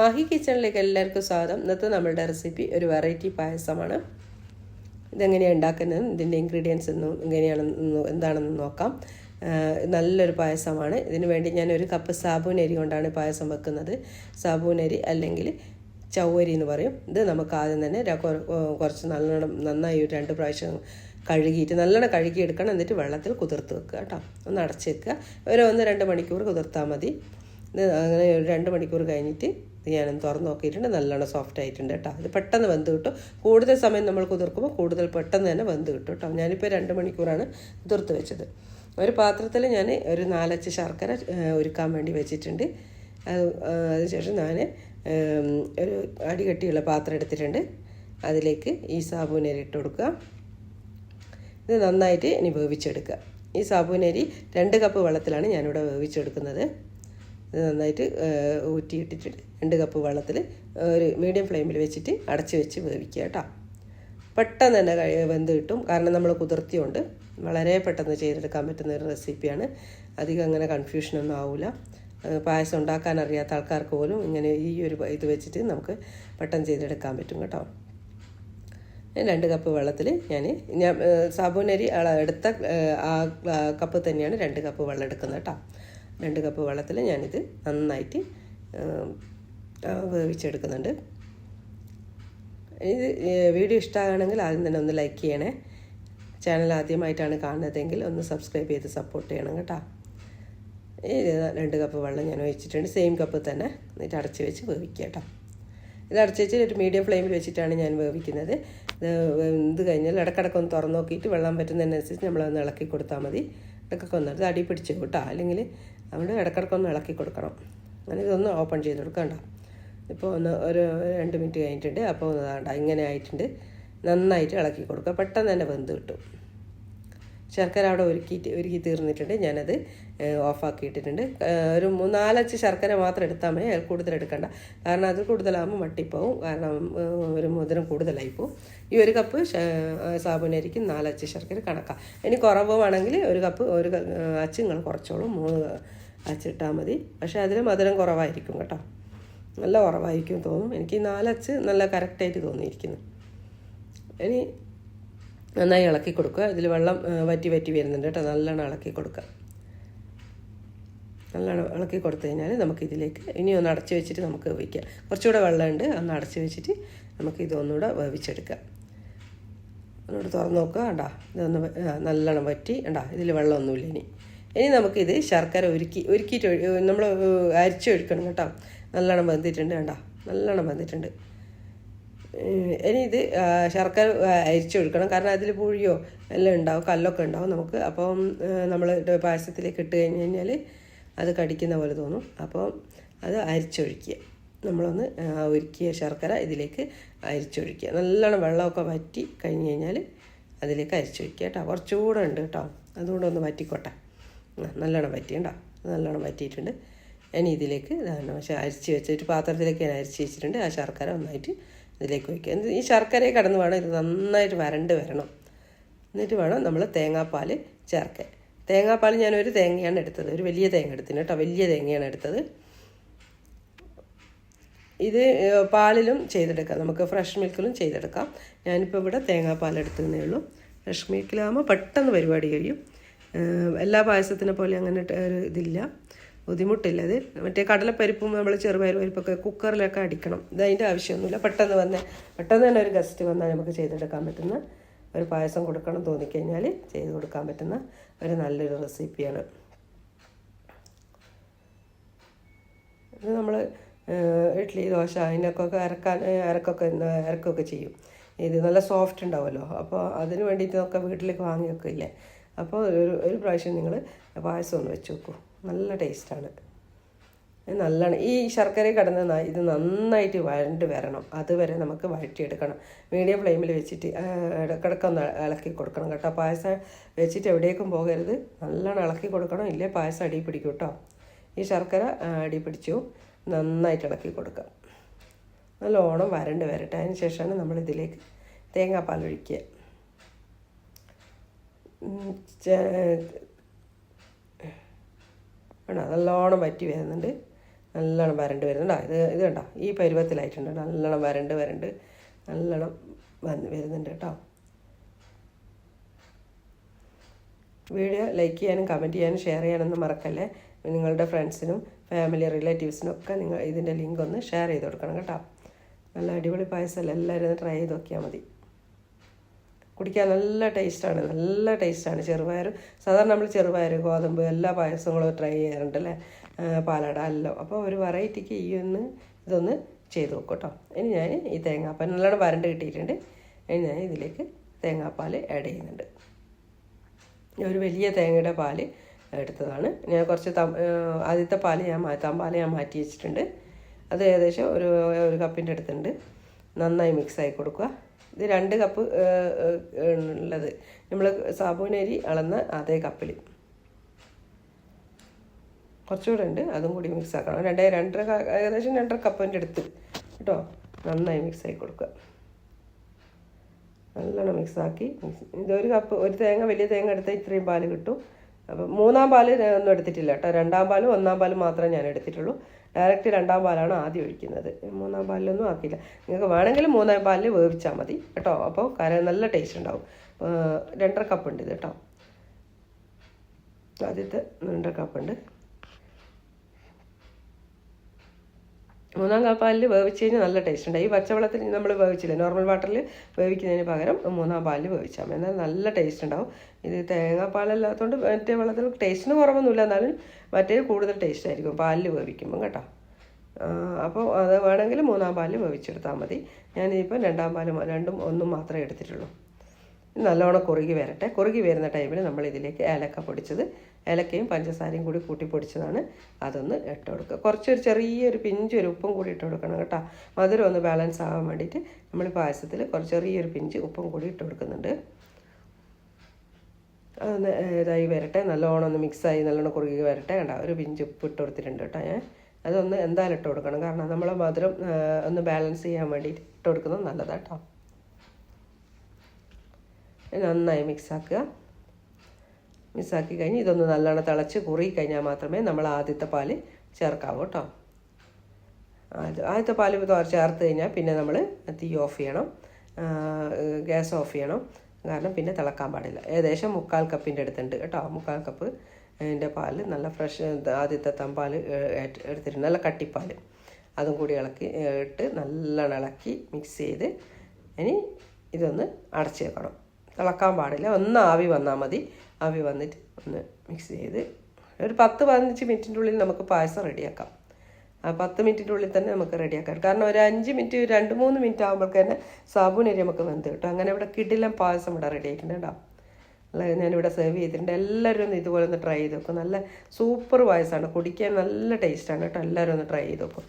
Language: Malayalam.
മാഹി കിച്ചണിലേക്ക് എല്ലാവർക്കും സ്വാഗതം. ഇന്നത്തെ നമ്മളുടെ റെസിപ്പി ഒരു വെറൈറ്റി പായസമാണ്. ഇതെങ്ങനെയാണ് ഉണ്ടാക്കുന്നത്, ഇതിൻ്റെ ഇൻഗ്രീഡിയൻസ് എന്താണെന്ന് നോക്കാം. നല്ലൊരു പായസമാണ്. ഇതിനു വേണ്ടി ഞാൻ 1 കപ്പ് സാബൂനരി കൊണ്ടാണ് പായസം വെക്കുന്നത്. സാബൂനരി അല്ലെങ്കിൽ ചവ്വരി എന്ന് പറയും. ഇത് നമുക്ക് ആദ്യം തന്നെ കുറച്ച് നന്നായി 2 പ്രാവശ്യം കഴുകിയിട്ട് നല്ലോണം കഴുകിയെടുക്കണം. എന്നിട്ട് വെള്ളത്തിൽ കുതിർത്ത് വെക്കുക കേട്ടോ. ഒന്ന് അടച്ച് വെക്കുക. 1-2 മണിക്കൂർ കുതിർത്താൽ മതി. ഇത് അങ്ങനെ 2 മണിക്കൂർ കഴിഞ്ഞിട്ട് ഞാനൊന്ന് തുറന്ന് നോക്കിയിട്ടുണ്ട്. നല്ലോണം സോഫ്റ്റ് ആയിട്ടുണ്ട് കേട്ടോ. ഇത് പെട്ടെന്ന് വെന്ത് കിട്ടും. കൂടുതൽ സമയം നമ്മൾ കുതിർക്കുമ്പോൾ കൂടുതൽ പെട്ടെന്ന് തന്നെ വെന്ത് കിട്ടും കേട്ടോ. ഞാനിപ്പോൾ 2 മണിക്കൂറാണ് കുതിർത്ത് വെച്ചത്. ഒരു പാത്രത്തിൽ ഞാൻ ഒരു 4 അച്ച് ശർക്കര ഉരുക്കാൻ വേണ്ടി വെച്ചിട്ടുണ്ട്. അതിനുശേഷം ഞാൻ ഒരു അടികട്ടിയുള്ള പാത്രം എടുത്തിട്ടുണ്ട്. അതിലേക്ക് ഈ സാബൂനരി ഇട്ട് കൊടുക്കുക. ഇത് നന്നായിട്ട് ഇനി വേവിച്ചെടുക്കുക. ഈ സാബൂനരി 2 കപ്പ് വെള്ളത്തിലാണ് ഞാനിവിടെ വേവിച്ചെടുക്കുന്നത്. ഇത് നന്നായിട്ട് ഊറ്റിയിട്ടിട്ട് 2 കപ്പ് വെള്ളത്തിൽ ഒരു മീഡിയം ഫ്ലെയിമിൽ വെച്ചിട്ട് അടച്ച് വെച്ച് വേവിക്കുക കേട്ടോ. പെട്ടെന്ന് തന്നെ വെന്ത് കിട്ടും. കാരണം നമ്മൾ കുതിർത്തിയുണ്ട്. വളരെ പെട്ടെന്ന് ചെയ്തെടുക്കാൻ പറ്റുന്ന ഒരു റെസിപ്പിയാണ്. അധികം അങ്ങനെ കൺഫ്യൂഷനൊന്നും ആവില്ല. പായസം ഉണ്ടാക്കാൻ അറിയാത്ത ആൾക്കാർക്ക് പോലും ഇങ്ങനെ ഈ ഒരു ഇത് വെച്ചിട്ട് നമുക്ക് പെട്ടെന്ന് ചെയ്തെടുക്കാൻ പറ്റും കേട്ടോ. 2 കപ്പ് വെള്ളത്തിൽ ഞാൻ സാബൂനരി എടുത്ത ആ കപ്പ് തന്നെയാണ് 2 കപ്പ് വെള്ളം എടുക്കുന്നത് കേട്ടോ. 2 കപ്പ് വെള്ളത്തിൽ ഞാനിത് നന്നായിട്ട് വേവിച്ചെടുക്കുന്നുണ്ട്. ഇത് വീഡിയോ ഇഷ്ടമാണെങ്കിൽ ആദ്യം തന്നെ ഒന്ന് ലൈക്ക് ചെയ്യണേ. ചാനൽ ആദ്യമായിട്ടാണ് കാണുന്നതെങ്കിൽ ഒന്ന് സബ്സ്ക്രൈബ് ചെയ്ത് സപ്പോർട്ട് ചെയ്യണം കേട്ടോ. ഈ 2 കപ്പ് വെള്ളം ഞാൻ ഒഴിച്ചിട്ടുണ്ട്. സെയിം കപ്പ് തന്നെ. എന്നിട്ട് അടച്ച് വെച്ച് വേവിക്കുക കേട്ടോ. ഇത് അടച്ച് വെച്ചിട്ട് ഒരു മീഡിയം ഫ്ലെയിമിൽ വെച്ചിട്ടാണ് ഞാൻ വേവിക്കുന്നത്. ഇത് കഴിഞ്ഞാൽ ഇടക്കിടക്കൊന്ന് തുറന്ന് നോക്കിയിട്ട് വെള്ളം പറ്റുന്നതിനനുസരിച്ച് നമ്മളൊന്ന് ഇളക്കി കൊടുത്താൽ മതി. ഇടക്കൊക്കെ ഒന്ന് ഇത് അടി പിടിച്ച് കേട്ടോ. അല്ലെങ്കിൽ അവിടെ ഇടക്കിടക്കൊന്ന് ഇളക്കി കൊടുക്കണം. അങ്ങനെ ഇതൊന്ന് ഓപ്പൺ ചെയ്ത് കൊടുക്കണ്ട. ഇപ്പോൾ ഒരു 2 മിനിറ്റ് കഴിഞ്ഞിട്ടുണ്ട്. അപ്പോൾ വേണ്ട ഇങ്ങനെ ആയിട്ടുണ്ട്. നന്നായിട്ട് ഇളക്കി കൊടുക്കുക. പെട്ടെന്ന് തന്നെ വെന്ത് കിട്ടും. ശർക്കര അവിടെ ഒരുക്കി തീർന്നിട്ടുണ്ട്. ഞാനത് ഓഫാക്കിയിട്ടിട്ടുണ്ട്. ഒരു 3-4 അച്ച് ശർക്കര മാത്രം എടുത്താൽ മതി. കൂടുതൽ എടുക്കണ്ട. കാരണം അത് കൂടുതലാകുമ്പോൾ മട്ടിപ്പോവും. കാരണം ഒരു മധുരം കൂടുതലായിപ്പോവും. ഈ 1 കപ്പ് സാബൂനരിക്ക് 4 അച്ച് ശർക്കര കണക്കാം. ഇനി കുറവ് വേണമെങ്കിൽ 1 കപ്പ് 1 അച്ച് നിങ്ങൾ കുറച്ചോളും. 3 അച്ചിട്ടാൽ മതി. പക്ഷേ അതിൽ മധുരം കുറവായിരിക്കും കേട്ടോ. നല്ല കുറവായിരിക്കും തോന്നും. എനിക്ക് 4 അച്ച് നല്ല കറക്റ്റായിട്ട് തോന്നിയിരിക്കുന്നു. ഇനി നന്നായി ഇളക്കി കൊടുക്കുക. ഇതിൽ വെള്ളം വറ്റി വരുന്നുണ്ട് കേട്ടോ. നല്ലോണം ഇളക്കി കൊടുക്കുക. നല്ലോണം ഇളക്കി കൊടുത്തു കഴിഞ്ഞാൽ നമുക്കിതിലേക്ക് ഇനി ഒന്ന് അടച്ച് വെച്ചിട്ട് നമുക്ക് വേവിക്കാം. കുറച്ചുകൂടെ വെള്ളമുണ്ട്. ഒന്ന് അടച്ച് വെച്ചിട്ട് നമുക്ക് ഇതൊന്നുകൂടെ വേവിച്ചെടുക്കാം. ഒന്നുകൂടെ തുറന്ന് നോക്കുക. കണ്ടാ ഇതൊന്ന് നല്ലോണം വറ്റി. കണ്ടാ ഇതിൽ വെള്ളമൊന്നുമില്ല. ഇനി നമുക്കിത് ശർക്കര ഉരുക്കിയിട്ട് നമ്മൾ അരിച്ചൊഴിക്കണം കേട്ടോ. നല്ലോണം വെന്തിട്ടുണ്ട്. കണ്ടാ നല്ലോണം വെന്തിട്ടുണ്ട്. ഇനി ഇത് ശർക്കര അരിച്ചൊഴിക്കണം. കാരണം അതിൽ പുഴിയോ എല്ലാം ഉണ്ടാവും, കല്ലൊക്കെ ഉണ്ടാവും നമുക്ക്. അപ്പം നമ്മൾ പായസത്തിലേക്ക് ഇട്ട് കഴിഞ്ഞാൽ അത് കടിക്കുന്ന പോലെ തോന്നും. അപ്പം അത് അരിച്ചൊഴിക്കുക. നമ്മളൊന്ന് ഉരുക്കിയ ശർക്കര ഇതിലേക്ക് അരിച്ചൊഴിക്കുക. നല്ലോണം വെള്ളമൊക്കെ വറ്റി കഴിഞ്ഞ് കഴിഞ്ഞാൽ അതിലേക്ക് അരിച്ചൊഴിക്കുക കേട്ടോ. കുറച്ചുകൂടെ ഉണ്ട് കേട്ടോ. അതുകൊണ്ട് ഒന്ന് വറ്റിക്കോട്ടെ. നല്ലോണം വറ്റിയുണ്ടോ. നല്ലോണം വറ്റിയിട്ടുണ്ട്. ഇനി ഇതിലേക്ക് അരിച്ച് വെച്ചിട്ട് പാത്രത്തിലേക്ക് ഞാൻ അരിച്ച് വെച്ചിട്ടുണ്ട്. ആ ശർക്കര ഒന്നായിട്ട് ഇതിലേക്ക് വയ്ക്കുക. ഈ ശർക്കരയെ കടന്ന് വേണം ഇത് നന്നായിട്ട് വരണം. എന്നിട്ട് വേണം നമ്മൾ തേങ്ങാപ്പാൽ ചേർക്കാൻ. തേങ്ങാപ്പാൽ ഞാൻ 1 തേങ്ങയാണ് എടുത്തത്. ഒരു വലിയ തേങ്ങ എടുത്തിന് കേട്ടോ. വലിയ തേങ്ങയാണ് എടുത്തത്. ഇത് പാലിലും ചെയ്തെടുക്കാം. നമുക്ക് ഫ്രഷ് മിൽക്കിലും ചെയ്തെടുക്കാം. ഞാനിപ്പോൾ ഇവിടെ തേങ്ങാപ്പാൽ എടുത്തതേ ഉള്ളൂ. ഫ്രഷ് മിൽക്കിലാകുമ്പോൾ പെട്ടെന്ന് പരിപാടി കഴിയും. എല്ലാ പായസത്തിനെ പോലെ അങ്ങനെ ഒരു ഇതില്ല, ബുദ്ധിമുട്ടില്ല. ഇത് മറ്റേ കടലപ്പരിപ്പും നമ്മൾ ചെറുപയർ പരിപ്പൊക്കെ കുക്കറിലൊക്കെ അടിക്കണം. ഇതതിൻ്റെ ആവശ്യമൊന്നുമില്ല. പെട്ടെന്ന് തന്നെ ഒരു ഗസ്റ്റ് വന്നാൽ നമുക്ക് ചെയ്തെടുക്കാൻ പറ്റുന്ന ഒരു പായസം കൊടുക്കണം തോന്നിക്കഴിഞ്ഞാൽ ചെയ്ത് കൊടുക്കാൻ പറ്റുന്ന ഒരു നല്ലൊരു റെസിപ്പിയാണ്. ഇത് നമ്മൾ ഇഡ്ഡലി ദോശ അതിനൊക്കെ അരക്കൊക്കെ ചെയ്യും. ഇത് നല്ല സോഫ്റ്റ് ഉണ്ടാവുമല്ലോ. അപ്പോൾ അതിന് വേണ്ടിയിട്ട് നമുക്ക് വീട്ടിലേക്ക് വാങ്ങി വെക്കില്ലേ. അപ്പോൾ ഒരു പ്രാവശ്യം നിങ്ങൾ പായസം ഒന്ന് വെച്ച് നോക്കൂ. നല്ല ടേസ്റ്റാണ്. നല്ലോണം ഈ ശർക്കര കടന്ന് ഇത് നന്നായിട്ട് വരണം. അതുവരെ നമുക്ക് വഴറ്റിയെടുക്കണം. മീഡിയം ഫ്ലെയിമിൽ വെച്ചിട്ട് ഇടക്കിടക്കൊന്ന് ഇളക്കി കൊടുക്കണം കേട്ടോ. പായസം വെച്ചിട്ട് എവിടേക്കും പോകരുത്. നല്ലോണം ഇളക്കി കൊടുക്കണം. ഇല്ലേ പായസം അടി പിടിക്കും കേട്ടോ. ഈ ശർക്കര അടി പിടിച്ചു. നന്നായിട്ട് ഇളക്കി കൊടുക്കാം. നല്ലോണം വരട്ടെ. അതിന് ശേഷമാണ് നമ്മളിതിലേക്ക് തേങ്ങാപ്പാൽ ഒഴിക്കുക. നല്ലോണം വറ്റി വരുന്നുണ്ട്. നല്ലോണം വരണ്ട് വരുന്നുണ്ടോ. ഇത് കണ്ടോ, ഈ പരുവത്തിലായിട്ടുണ്ട്. നല്ലോണം വരണ്ട് നല്ലോണം വരുന്നുണ്ട് കേട്ടോ. വീഡിയോ ലൈക്ക് ചെയ്യാനും കമൻറ്റ് ചെയ്യാനും ഷെയർ ചെയ്യാനൊന്നും മറക്കല്ലേ. നിങ്ങളുടെ ഫ്രണ്ട്സിനും ഫാമിലി റിലേറ്റീവ്സിനും ഒക്കെ നിങ്ങൾ ഇതിൻ്റെ ലിങ്ക് ഒന്ന് ഷെയർ ചെയ്ത് കൊടുക്കണം കേട്ടോ. നല്ല അടിപൊളി പായസമല്ല, എല്ലാവരും ഒന്ന് ട്രൈ ചെയ്ത് നോക്കിയാൽ മതി. കുടിക്കാൻ നല്ല ടേസ്റ്റാണ്. ചെറുപയർ സാധാരണ നമ്മൾ ചെറുപയർ, ഗോതമ്പ് എല്ലാ പായസങ്ങളും ട്രൈ ചെയ്യാറുണ്ടല്ലേ, പാലട എല്ലാം. അപ്പോൾ ഒരു വെറൈറ്റിക്ക് ഇതൊന്ന് ചെയ്ത് നോക്കും കേട്ടോ. ഇനി ഞാൻ ഈ തേങ്ങാപ്പാൽ നല്ലോണം വരണ്ട് കിട്ടിയിട്ടുണ്ട്. ഇനി ഞാൻ ഇതിലേക്ക് തേങ്ങാപ്പാൽ ആഡ് ചെയ്യുന്നുണ്ട്. ഒരു വലിയ തേങ്ങയുടെ പാല് എടുത്തതാണ് ഞാൻ. കുറച്ച് ആദ്യത്തെ പാല് ഞാൻ മാറ്റി വെച്ചിട്ടുണ്ട്. അത് ഏകദേശം ഒരു കപ്പിൻ്റെ അടുത്തുണ്ട്. നന്നായി മിക്സായി കൊടുക്കുക. ഇത് 2 കപ്പ് ഉള്ളത് നമ്മൾ സാബൂനരി അളന്ന അതേ കപ്പിൽ കുറച്ചുകൂടെ ഉണ്ട്, അതും കൂടി മിക്സ് ആക്കണം. ഏകദേശം 2.5 കപ്പിൻ്റെ അടുത്ത് കേട്ടോ. നന്നായി മിക്സായി കൊടുക്കുക. നല്ലോണം മിക്സാക്കി ഇതൊരു കപ്പ്, ഒരു വലിയ തേങ്ങ എടുത്താൽ ഇത്രയും പാല് കിട്ടും. അപ്പം 3-ാം പാല് ഒന്നും എടുത്തിട്ടില്ല കേട്ടോ. 2-ാം പാലും 1-ാം പാലും മാത്രമേ ഞാൻ എടുത്തിട്ടുള്ളൂ. ഡയറക്റ്റ് 2-ാം പാലാണ് ആദ്യം ഒഴിക്കുന്നത്. 3-ാം പാലിലൊന്നും ആക്കിയില്ല. നിങ്ങൾക്ക് വേണമെങ്കിൽ 3-ാം പാലിൽ വേവിച്ചാൽ മതി കേട്ടോ. അപ്പോൾ നല്ല ടേസ്റ്റ് ഉണ്ടാവും. 2.5 കപ്പ് ഉണ്ട് ഇത് കേട്ടോ. ആദ്യത്തെ 2.5 കപ്പുണ്ട്. 3-ാം പാലിൽ വേവിച്ച് കഴിഞ്ഞാൽ നല്ല ടേസ്റ്റ് ഉണ്ട്. ഈ പച്ചവെള്ളത്തിൽ നമ്മൾ വേവിച്ചില്ല, നോർമൽ വാട്ടറിൽ വേവിക്കുന്നതിന് പകരം 3-ാം പാലിൽ വേവിച്ചാൽ മതി. എന്നാൽ നല്ല ടേസ്റ്റ് ഉണ്ടാവും. ഇത് തേങ്ങാപ്പാലല്ലാത്തതുകൊണ്ട് മറ്റേ വെള്ളത്തിൽ ടേസ്റ്റിന് കുറവൊന്നുമില്ല, എന്നാലും മറ്റേ കൂടുതൽ ടേസ്റ്റ് ആയിരിക്കും പാലിൽ വേവിക്കുമ്പം കേട്ടോ. അപ്പോൾ അത് വേണമെങ്കിൽ 3-ാം പാലിൽ വേവിച്ചെടുത്താൽ മതി. ഞാനിപ്പോൾ 2-ാം പാലും 2ഉം 1ഉം മാത്രമേ എടുത്തിട്ടുള്ളൂ. നല്ലോണം കുറുകി വരട്ടെ. കുറുകി വരുന്ന ടൈമിൽ നമ്മൾ ഇതിലേക്ക് ഏലക്ക പൊടിച്ചത്, ഏലക്കയും പഞ്ചസാരയും കൂടി കൂട്ടി പൊടിച്ചതാണ്, അതൊന്ന് ഇട്ട് കൊടുക്കുക. ചെറിയൊരു പിഞ്ചൊരു ഉപ്പും കൂടി ഇട്ട് കൊടുക്കണം കേട്ടോ. മധുരം ഒന്ന് ബാലൻസ് ആവാൻ വേണ്ടിയിട്ട് നമ്മൾ പായസത്തിൽ ചെറിയൊരു പിഞ്ച് ഉപ്പും കൂടി ഇട്ട് കൊടുക്കുന്നുണ്ട്. അതൊന്ന് ഇതായി വരട്ടെ, നല്ലോണം ഒന്ന് മിക്സായി നല്ലോണം കുറുകി വരട്ടെ. കണ്ടോ, ഒരു പിഞ്ച് ഉപ്പ് ഇട്ട് കൊടുത്തിട്ടുണ്ട് കേട്ടോ ഞാൻ. അതൊന്ന് എന്തായാലും ഇട്ട് കൊടുക്കണം, കാരണം നമ്മൾ മധുരം ഒന്ന് ബാലൻസ് ചെയ്യാൻ വേണ്ടിയിട്ട് ഇട്ട് കൊടുക്കുന്നത് നല്ലതാണ് കേട്ടോ. നന്നായി മിക്സാക്കുക. മിക്സാക്കി കഴിഞ്ഞ് ഇതൊന്ന് നല്ലോണം തിളച്ച് കുറുകി കഴിഞ്ഞാൽ മാത്രമേ നമ്മൾ ആദ്യത്തെ പാല് ചേർക്കാവൂ കേട്ടോ. ആദ്യത്തെ പാല് ചേർത്ത് കഴിഞ്ഞാൽ പിന്നെ നമ്മൾ തീ ഓഫ് ചെയ്യണം, ഗ്യാസ് ഓഫ് ചെയ്യണം. കാരണം പിന്നെ തിളക്കാൻ പാടില്ല. ഏകദേശം 3/4 കപ്പിൻ്റെ അടുത്തുണ്ട് കേട്ടോ. 3/4 കപ്പ് അതിൻ്റെ പാല് നല്ല ഫ്രഷ് ആദ്യത്തെ തമ്പാൽ എടുത്തിട്ടുണ്ട്, നല്ല കട്ടിപ്പാൽ. അതും കൂടി ഇട്ട് നല്ലോണം ഇളക്കി മിക്സ് ചെയ്ത് ഇനി ഇതൊന്ന് അടച്ച് വെക്കണം. തിളക്കാൻ പാടില്ല, ഒന്ന് ആവി വന്നാൽ മതി. ആവി വന്നിട്ട് ഒന്ന് മിക്സ് ചെയ്ത് ഒരു 10-15 മിനിറ്റിൻ്റെ ഉള്ളിൽ നമുക്ക് പായസം റെഡിയാക്കാം. ആ 10 മിനിറ്റിൻ്റെ ഉള്ളിൽ തന്നെ നമുക്ക് റെഡിയാക്കാം. കാരണം ഒരു 5 മിനിറ്റ് 2-3 മിനിറ്റ് ആകുമ്പോഴേക്ക് തന്നെ സാബൂനരി നമുക്ക് വെന്ത് കിട്ടും. അങ്ങനെ ഇവിടെ കിടിലൻ പായസം ഇവിടെ റെഡി ആയിട്ടുണ്ട് കേട്ടോ. ഞാനിവിടെ സെർവ് ചെയ്തിട്ടുണ്ട്. എല്ലാവരും ഒന്ന് ഇതുപോലെ ഒന്ന് ട്രൈ ചെയ്ത് നോക്കും. നല്ല സൂപ്പർ പായസമാണ്, കുടിക്കാൻ നല്ല ടേസ്റ്റാണ് കേട്ടോ. എല്ലാവരും ഒന്ന് ട്രൈ ചെയ്ത് നോക്കും.